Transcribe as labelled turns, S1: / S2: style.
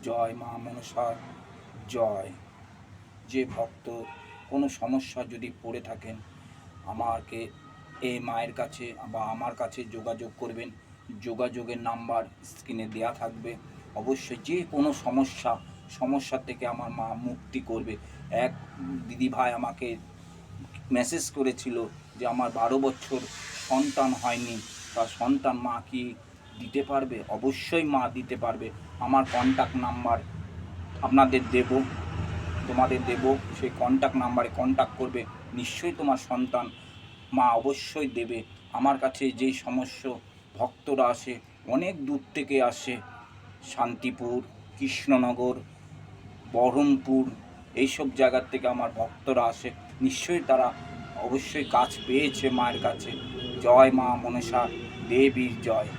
S1: জয় মা মনসা জয়। যে ভক্ত কোনো সমস্যা যদি পড়ে থাকেন আমাকে এই মায়ের কাছে বা আমার কাছে যোগাযোগ করবেন। যোগাযোগের নাম্বার স্ক্রিনে দেওয়া থাকবে। অবশ্যই যে কোনো সমস্যা থেকে আমার মা মুক্তি করবে। এক দিদিভাই আমাকে মেসেজ করেছিল যে আমার 12 বছর সন্তান হয়নি, তার সন্তান মা কি দিতে পারবে? অবশ্যই মা দিতে পারবে। আমার কন্ট্যাক্ট নাম্বার আপনাদের তোমাদের দেব। সেই কন্ট্যাক্ট নাম্বারে কন্ট্যাক্ট করবে, নিশ্চয়ই তোমার সন্তান মা অবশ্যই দেবে। আমার কাছে যেই সমস্ত ভক্তরা আসে অনেক দূর থেকে আসে, শান্তিপুর, কৃষ্ণনগর, বহরমপুর, এইসব জায়গার থেকে আমার ভক্তরা আসে। নিশ্চয়ই তারা অবশ্যই কাজ পেয়েছে মায়ের কাছে। জয় মা মনসা দেবীর জয়।